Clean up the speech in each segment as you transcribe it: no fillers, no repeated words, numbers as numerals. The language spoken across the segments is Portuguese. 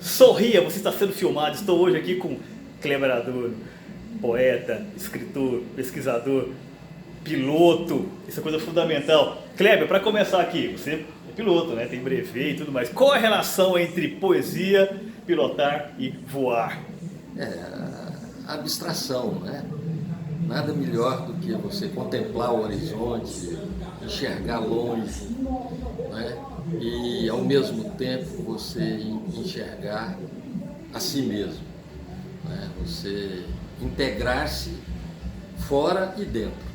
Sorria, você está sendo filmado. Estou hoje aqui com Kleber Adorno, poeta, escritor, pesquisador, piloto. Isso é coisa fundamental. Kleber, para começar aqui, você é piloto, né? Tem brevet e tudo mais. Qual a relação entre poesia, pilotar e voar? A abstração, né? Nada melhor do que você contemplar o horizonte, enxergar longe, né? E ao mesmo tempo você enxergar a si mesmo, né? Você integrar-se fora e dentro.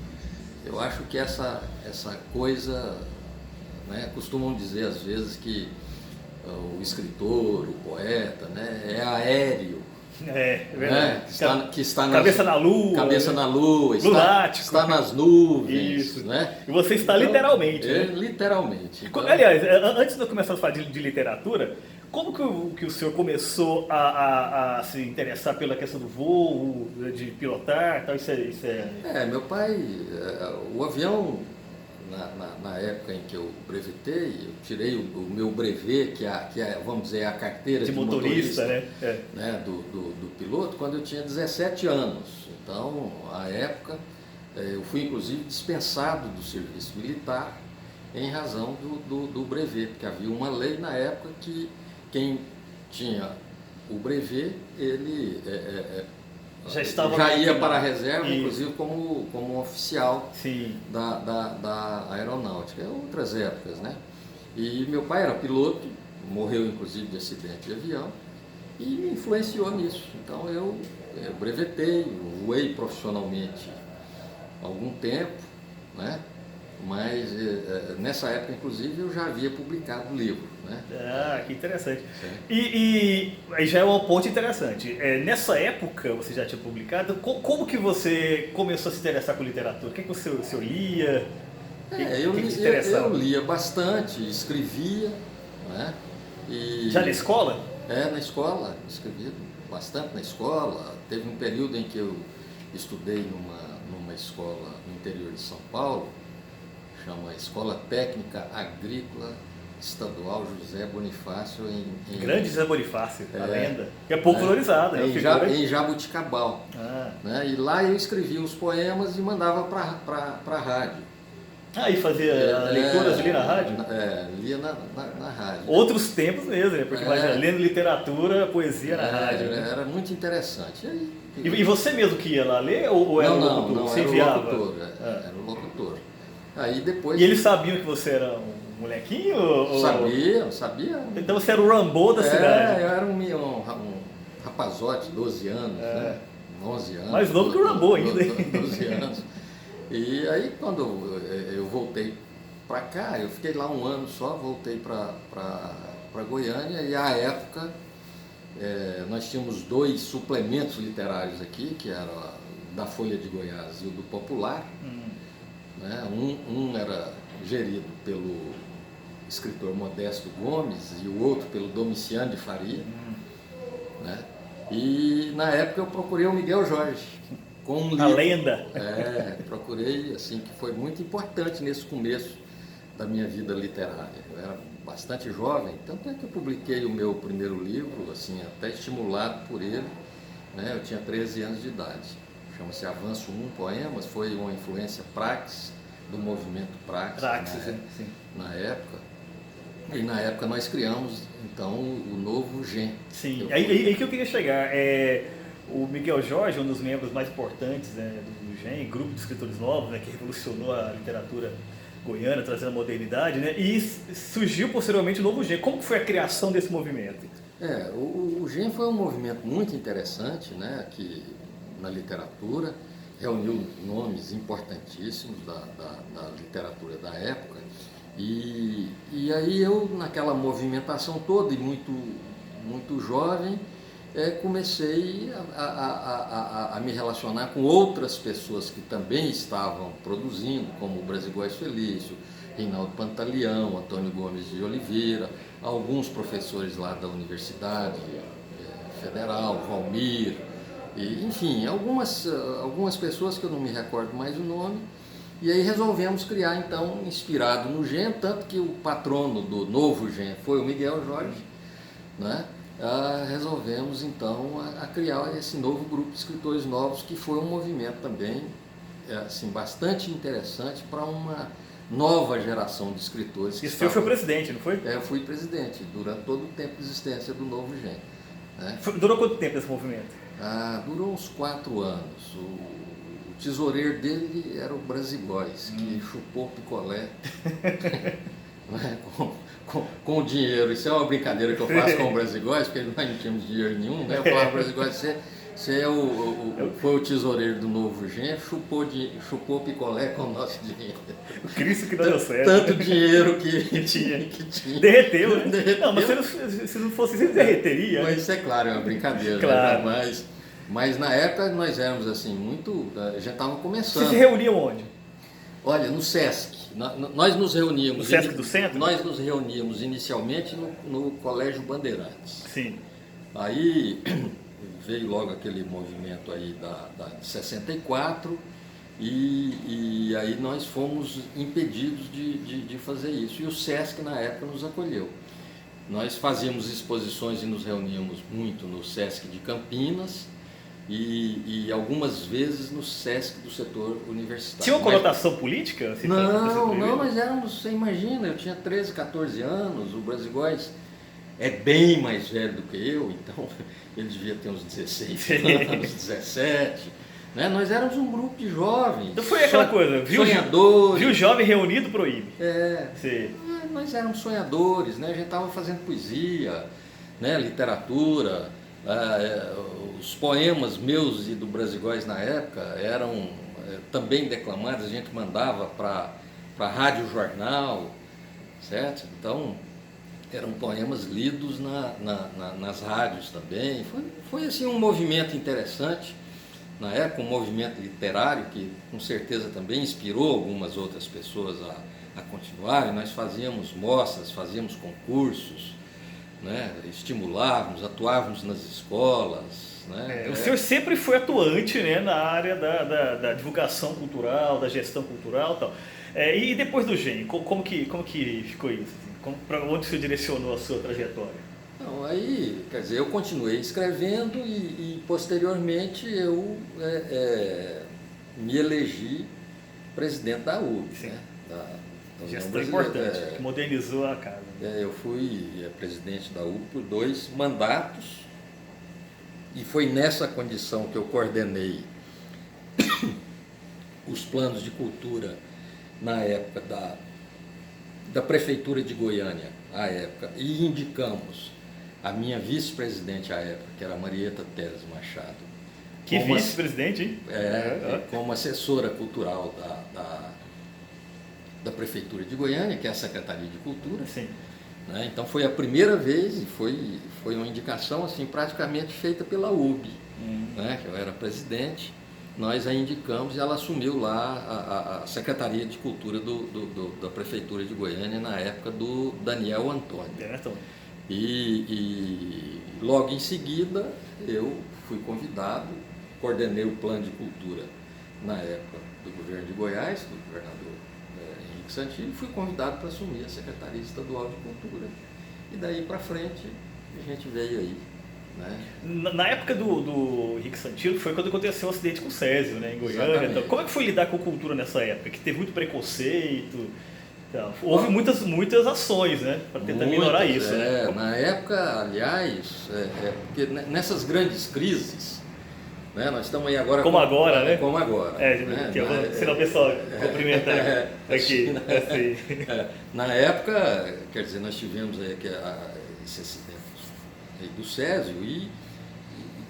Eu acho que essa coisa, né? Costumam dizer às vezes que o escritor, o poeta, né? É aéreo. É verdade. Né? Que está cabeça na lua. Cabeça né? na lua, Lunático. está nas nuvens. Isso. Né? E você está então, literalmente. Né? Literalmente. Então, aliás, antes de eu começar a falar de literatura, como que o senhor começou a se interessar pela questão do voo, de pilotar? Tal? Isso é... meu pai, o avião, na época em que eu brevetei, eu tirei o meu brevet, que é, vamos dizer, a carteira de motorista, né? Né, do piloto, quando eu tinha 17 anos. Então, à época, eu fui inclusive dispensado do serviço militar em razão do brevet, porque havia uma lei na época que quem tinha o brevet, ele já ia para a reserva, isso. Inclusive como oficial da aeronáutica, outras épocas, né? E meu pai era piloto, morreu inclusive de acidente de avião, e me influenciou nisso. Então eu brevetei, voei profissionalmente há algum tempo, né? Mas nessa época, inclusive, eu já havia publicado o livro. Né? Ah, que interessante. E aí já é um ponto interessante. Nessa época, você já tinha publicado, como que você começou a se interessar por literatura? O que você lia? Eu lia bastante, escrevia. Né? Já na escola? Na escola, escrevia bastante na escola. Teve um período em que eu estudei numa escola no interior de São Paulo, chama Escola Técnica Agrícola Estadual José Bonifácio Grande José Bonifácio, a lenda, que é pouco valorizada. Em Jabuticabal. Né? E lá eu escrevia os poemas e mandava para a rádio. E fazia leituras ali na rádio? Lia na rádio. Outros tempos mesmo, né? Porque imagina, lendo literatura, poesia na rádio. Era muito interessante. E você mesmo que ia lá ler ou era o locutor? Não, você era enviava? Era o locutor. Aí depois... E eles sabiam que você era um molequinho? Sabia. Então você era o Rambo da cidade? Eu era um rapazote, 12 anos, né? 11 anos. Mais novo que o Rambo ainda. 12 anos. E aí quando eu voltei para cá, eu fiquei lá um ano só, voltei para Goiânia e à época nós tínhamos 2 suplementos literários aqui, que era da Folha de Goiás e o do Popular. Né? Um era gerido pelo escritor Modesto Gomes e o outro pelo Domiciano de Faria. Né? E na época eu procurei o Miguel Jorge com um livro. A lenda. Procurei, assim, que foi muito importante nesse começo da minha vida literária. Eu era bastante jovem, tanto é que eu publiquei o meu primeiro livro, assim, até estimulado por ele, né? Eu tinha 13 anos de idade. Chama-se Avanço 1 Poemas, foi uma influência Praxis, do movimento Praxis na época. E na época nós criamos, então, o novo GEM. Sim, aí que eu queria chegar. O Miguel Jorge, um dos membros mais importantes, né, do GEM, grupo de escritores novos, né, que revolucionou a literatura goiana, trazendo a modernidade, né, e surgiu posteriormente o novo GEM. Como foi a criação desse movimento? O GEM foi um movimento muito interessante, né, aqui na literatura, reuniu nomes importantíssimos da literatura da época, e aí eu, naquela movimentação toda e muito jovem, comecei a me relacionar com outras pessoas que também estavam produzindo, como o Brasil Góes Felício, Reinaldo Pantaleão, Antônio Gomes de Oliveira, alguns professores lá da Universidade Federal, Valmir, e, enfim, algumas pessoas que eu não me recordo mais o nome. E aí resolvemos criar, então, inspirado no GEM, tanto que o patrono do novo GEM foi o Miguel Jorge, né? resolvemos então a criar esse novo grupo de escritores novos, que foi um movimento também assim, bastante interessante para uma nova geração de escritores. E o senhor foi presidente, não foi? Eu fui presidente durante todo o tempo de existência do Novo Gen. Né? Durou quanto tempo esse movimento? Durou uns 4 anos. O tesoureiro dele era o Brasilóis, que chupou picolé né, com o dinheiro. Isso é uma brincadeira que eu faço com o Brasilóis, porque nós não tínhamos dinheiro nenhum. Né? Eu falava, Brasilóis, você foi o tesoureiro do Novo Gen, chupou picolé com o nosso dinheiro. O Cristo que não deu certo. Tanto dinheiro que tinha. tinha. Derreteu, né? Derreteu. Não, mas se não fosse isso, ele derreteria. Mas isso é claro, é uma brincadeira. Claro. Né? Mas na época nós éramos assim, já estava começando. Vocês se reuniam onde? Olha, no Sesc. Nós nos reuníamos. No Sesc do Centro? Nós nos reuníamos inicialmente no Colégio Bandeirantes. Sim. Aí veio logo aquele movimento aí de 64 e aí nós fomos impedidos de fazer isso. E o Sesc na época nos acolheu. Nós fazíamos exposições e nos reuníamos muito no Sesc de Campinas e algumas vezes no Sesc do setor universitário. Tinha uma conotação política? Assim, não, nós éramos, você imagina, eu tinha 13, 14 anos, o Brasilóis é bem mais velho do que eu, então ele devia ter uns 16 anos, 17. Né? Nós éramos um grupo de jovens. Então foi aquela coisa, sonhadores. Viu jovem reunido, proíbe. Sim. Nós éramos sonhadores, né? A gente estava fazendo poesia, né? Literatura. Os poemas meus e do Brasilóis na época eram também declamados, a gente mandava para a Rádio Jornal, certo? Então, eram poemas lidos nas rádios também. Foi assim um movimento interessante, na época um movimento literário que com certeza também inspirou algumas outras pessoas a continuarem. Nós fazíamos mostras, fazíamos concursos, né? Estimulávamos, atuávamos nas escolas. Né? O senhor sempre foi atuante, né, na área da divulgação cultural, da gestão cultural e tal. E depois do Gen, como que ficou isso? Assim? Para onde o senhor direcionou a sua trajetória? Não, aí, quer dizer, eu continuei escrevendo e posteriormente eu me elegi presidente da UB. Sim. Né? Gestão importante, que modernizou a casa. Eu fui presidente da UB por 2 mandatos e foi nessa condição que eu coordenei os planos de cultura na época da Prefeitura de Goiânia, à época, e indicamos a minha vice-presidente à época, que era a Marieta Teres Machado. Que vice-presidente, hein? Como assessora cultural da Prefeitura de Goiânia, que é a Secretaria de Cultura. Sim. Né? Então foi a primeira vez e foi uma indicação assim, praticamente feita pela UB, né? Que eu era presidente. Nós a indicamos e ela assumiu lá a Secretaria de Cultura da Prefeitura de Goiânia na época do Daniel Antônio. E logo em seguida eu fui convidado, coordenei o plano de cultura na época do governo de Goiás, do governador Henrique Santilli, e fui convidado para assumir a Secretaria Estadual de Cultura. E daí para frente a gente veio aí. Né? Na época do Henrique Santilli foi quando aconteceu o acidente com o Césio, né, em Goiânia. Então, como é que foi lidar com cultura nessa época? Que teve muito preconceito. Então, houve muitas ações, né, para tentar minorar isso. Né? Na época, aliás, porque nessas grandes crises, né, nós estamos aí agora... Como agora, né? Como agora. Senão o pessoal cumprimentar aqui. Na época, quer dizer, nós tivemos aí esse acidente do Césio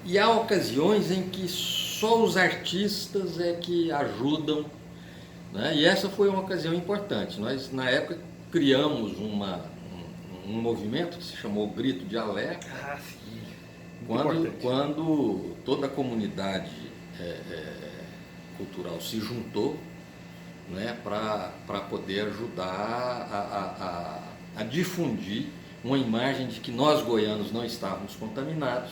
e há ocasiões em que só os artistas é que ajudam, né? E essa foi uma ocasião importante. Nós na época criamos um movimento que se chamou Grito de Alerta, quando toda a comunidade cultural se juntou, né, para poder ajudar a difundir uma imagem de que nós goianos não estávamos contaminados,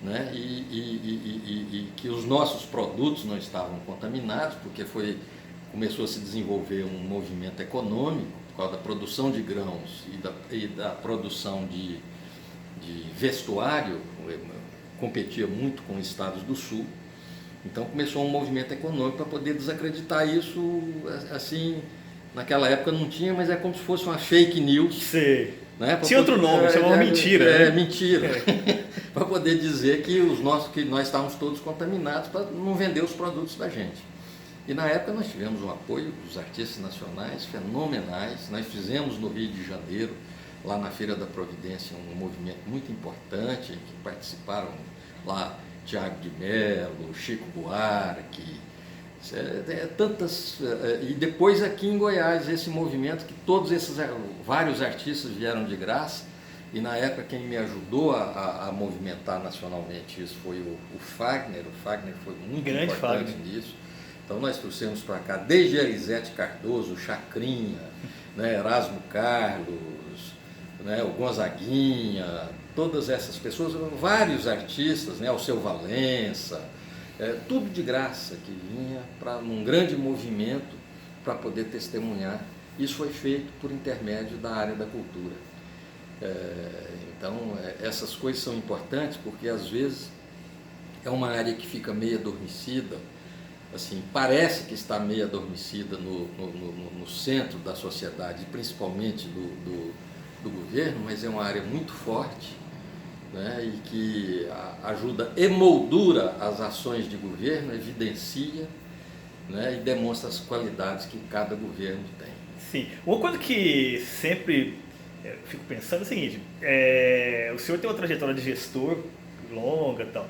né? E que os nossos produtos não estavam contaminados, porque começou a se desenvolver um movimento econômico por causa da produção de grãos e da produção de vestuário competia muito com os estados do sul. Então começou um movimento econômico para poder desacreditar isso, assim, naquela época não tinha, mas é como se fosse uma fake news. Sei. Né? Tinha outro nome, chamava mentira. Né? Mentira. Para poder dizer que nós estávamos todos contaminados para não vender os produtos da gente. E na época nós tivemos um apoio dos artistas nacionais fenomenais. Nós fizemos no Rio de Janeiro, lá na Feira da Providência, um movimento muito importante, que participaram lá Tiago de Mello, Chico Buarque, e depois aqui em Goiás esse movimento que vários artistas vieram de graça, e na época quem me ajudou a movimentar nacionalmente isso foi o Fagner. O Fagner foi muito grande importante nisso. Então nós trouxemos para cá desde Elisete Cardoso, Chacrinha, né, Erasmo Carlos, né, o Gonzaguinha, todas essas pessoas, vários artistas, né, Alceu Valença, tudo de graça que vinha num grande movimento para poder testemunhar. Isso foi feito por intermédio da área da cultura. Então, essas coisas são importantes porque às vezes é uma área que fica meio adormecida, assim, parece que está meio adormecida no centro da sociedade, principalmente do governo, mas é uma área muito forte, né, e que ajuda, emoldura as ações de governo, evidencia, né, e demonstra as qualidades que cada governo tem. Sim. Uma coisa que sempre fico pensando é o seguinte, o senhor tem uma trajetória de gestor longa e tal,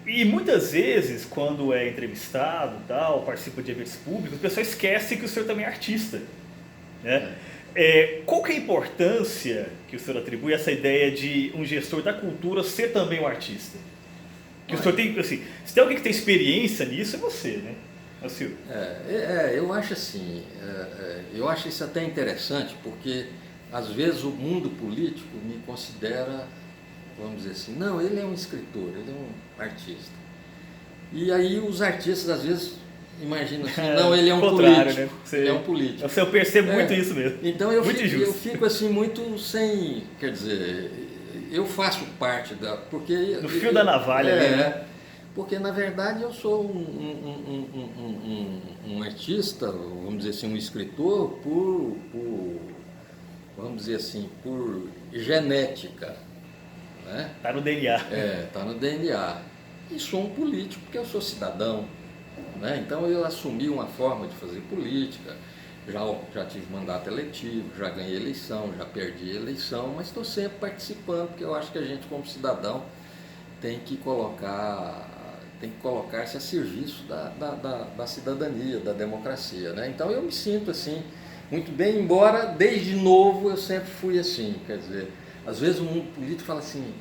e muitas vezes, quando é entrevistado tal, participa de eventos públicos, o pessoal esquece que o senhor também é artista, né? Qual que é a importância que o senhor atribui a essa ideia de um gestor da cultura ser também um artista? Que o senhor tem, assim, se tem alguém que tem experiência nisso, é você, né? É o senhor. Eu acho assim, eu acho isso até interessante, porque às vezes o mundo político me considera, vamos dizer assim, não, ele é um escritor, ele é um artista. E aí os artistas às vezes imaginam assim, não, ele é um político, né? Ele é um político. Eu percebo muito isso mesmo. Então eu fico assim muito sem, quer dizer, eu faço parte porque no fio da navalha, né? Porque na verdade eu sou um artista, vamos dizer assim, um escritor vamos dizer assim, por genética, né? Tá no DNA. Tá no DNA. E sou um político porque eu sou cidadão, né? Então eu assumi uma forma de fazer política, já tive mandato eletivo, já ganhei eleição, já perdi eleição, mas estou sempre participando, porque eu acho que a gente como cidadão tem que colocar-se a serviço da cidadania, da democracia, né? Então eu me sinto assim, muito bem, embora desde novo eu sempre fui assim, quer dizer, às vezes o mundo político fala assim,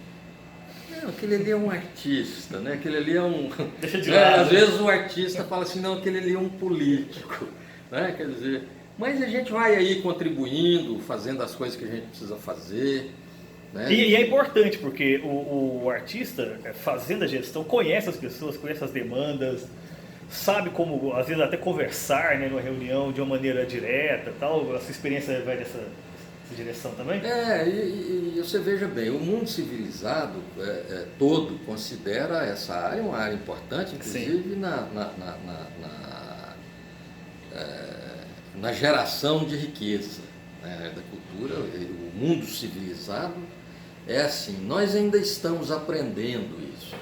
não, aquele ali é um artista, né? Aquele ali é um... Deixa de lado, às vezes o artista fala assim, não, aquele ali é um político, né? Quer dizer, mas a gente vai aí contribuindo, fazendo as coisas que a gente precisa fazer, né? E é importante, porque o artista, fazendo a gestão, conhece as pessoas, conhece as demandas, sabe como, às vezes, até conversar, né, numa reunião de uma maneira direta, tal. A sua experiência vai nessa direção também? E você veja bem, o mundo civilizado todo considera essa área uma área importante, inclusive na geração de riqueza, né, da cultura. O mundo civilizado é assim, nós ainda estamos aprendendo isso,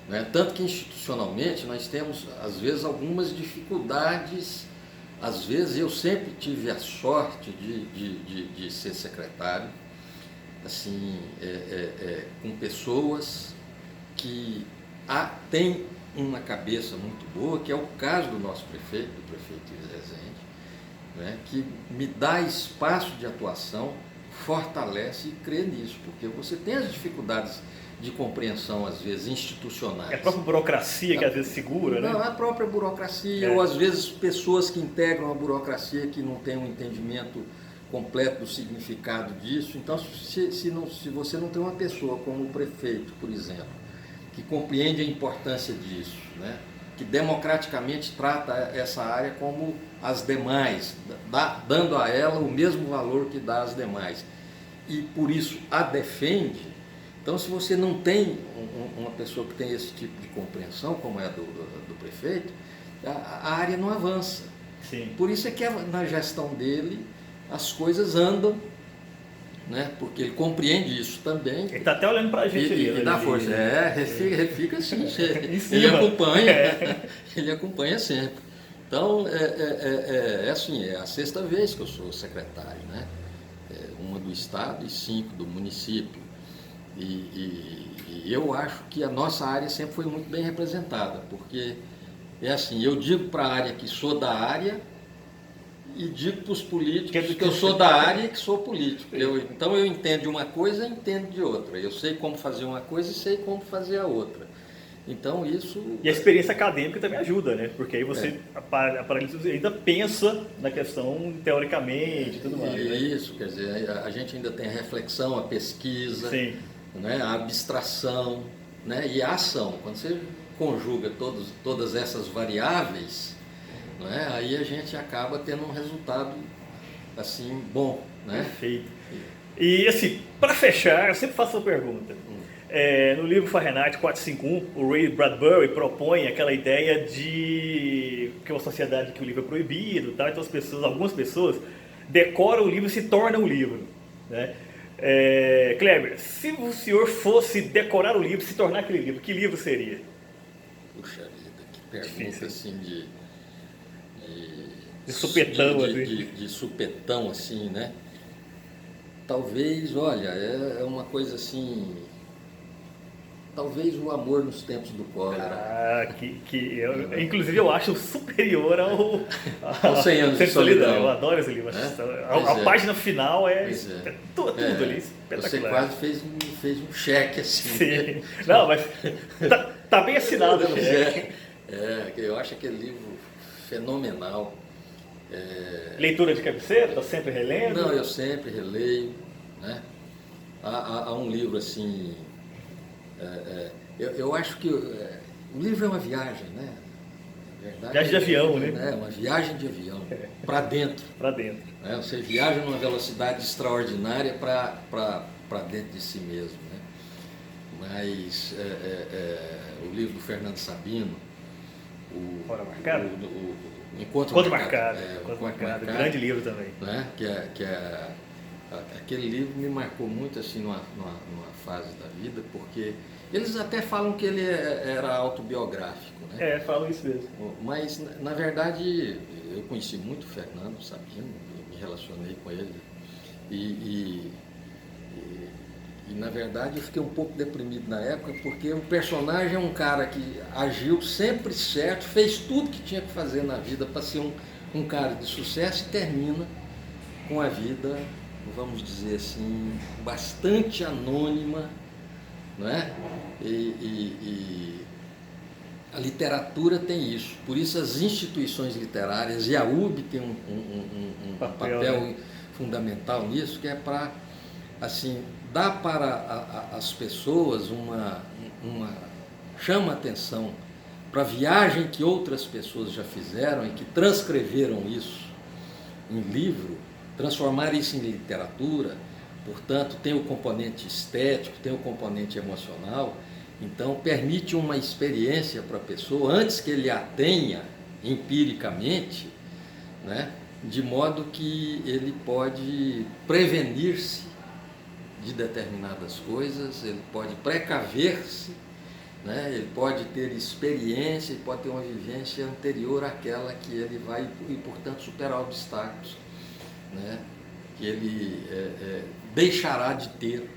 né? Tanto que institucionalmente nós temos às vezes algumas dificuldades. Às vezes eu sempre tive a sorte de ser secretário, assim, com pessoas que têm uma cabeça muito boa, que é o caso do nosso prefeito, do prefeito Ives Rezende, né, que me dá espaço de atuação, fortalece e crê nisso, porque você tem as dificuldades de compreensão, às vezes, institucionais. É a própria burocracia que às vezes segura, né? Não, a própria burocracia, ou às vezes pessoas que integram a burocracia que não têm um entendimento completo do significado disso. Então, se você não tem uma pessoa como o prefeito, por exemplo, que compreende a importância disso, né, que democraticamente trata essa área como as demais, dando a ela o mesmo valor que dá às demais, e por isso a defende, Então, se você não tem uma pessoa que tem esse tipo de compreensão, como é a do prefeito, a área não avança. Sim. Por isso é que na gestão dele as coisas andam, né? Porque ele compreende isso também. Ele está até olhando para a gente ali. E dá força. Ele fica assim, ele acompanha sempre. Então, é assim, é a 6ª vez que eu sou secretário, né? Uma do Estado e 5 do município. E eu acho que a nossa área sempre foi muito bem representada, porque é assim, eu digo para a área que sou da área e digo para os políticos que eu sou da área e que sou político. Então eu entendo de uma coisa e entendo de outra. Eu sei como fazer uma coisa e sei como fazer a outra. Então isso... E a experiência acadêmica também ajuda, né? Porque aí você ainda pensa na questão teoricamente e tudo mais. Né? Isso, quer dizer, a gente ainda tem a reflexão, a pesquisa, né? A abstração, né? E a ação. Quando você conjuga todas essas variáveis, né? Aí a gente acaba tendo um resultado assim bom. Né? Perfeito. E assim, para fechar, eu sempre faço uma pergunta. No livro Fahrenheit 451, o Ray Bradbury propõe aquela ideia de que é uma sociedade que o livro é proibido, tá? Então algumas pessoas decoram o livro e se tornam o livro. Né? Kleber, se o senhor fosse decorar o livro, se tornar aquele livro, que livro seria? Puxa vida, que pergunta difícil. Assim de supetão, de supetão, assim, né? Talvez, olha, é uma coisa assim... Talvez o amor nos tempos do cólera. Inclusive eu acho superior ao 100 anos de solidão. Eu adoro esse livro. A página final é tudo ali, espetacular. Você quase fez um cheque assim. Sim. Não, mas tá bem assinado o cheque. Eu acho aquele livro fenomenal. Leitura de cabeceira? Está sempre relendo? Não, eu sempre releio. Né? Há um livro assim... Eu acho que o livro é uma viagem, né? Verdade, viagem de avião, né? Uma viagem de avião, para dentro. Para dentro. Né? Você viaja numa velocidade extraordinária para dentro de si mesmo. Né? Mas o livro do Fernando Sabino, Hora Marcada? O Encontro Marcado. Encontro Marcado, grande livro também. Né? Aquele livro me marcou muito assim numa fase da vida, porque eles até falam que ele era autobiográfico, né? Falam isso mesmo. Mas, na verdade, eu conheci muito o Fernando Sabino, me relacionei com ele e na verdade, eu fiquei um pouco deprimido na época, porque o personagem é um cara que agiu sempre certo, fez tudo que tinha que fazer na vida para ser um cara de sucesso e termina com a vida, vamos dizer assim, bastante anônima, não é? E a literatura tem isso, por isso as instituições literárias, e a UB tem um papel fundamental nisso, que é para, assim, dar para as pessoas chama a atenção para a viagem que outras pessoas já fizeram e que transcreveram isso em livro, transformar isso em literatura. Portanto, tem o componente estético, tem o componente emocional, então permite uma experiência para a pessoa, antes que ele a tenha empiricamente, né, de modo que ele pode prevenir-se de determinadas coisas, ele pode precaver-se, né, ele pode ter experiência, ele pode ter uma vivência anterior àquela que ele vai, e portanto superar obstáculos, né, que ele deixará de ter,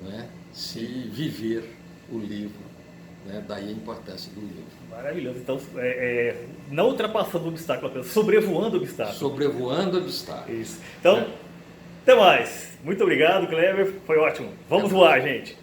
né, se viver o livro, né, daí a importância do livro. Maravilhoso. Então, não ultrapassando o obstáculo, apenas sobrevoando o obstáculo. Sobrevoando o obstáculo. Isso. Então, até mais. Muito obrigado, Kleber. Foi ótimo. Vamos voar, gente.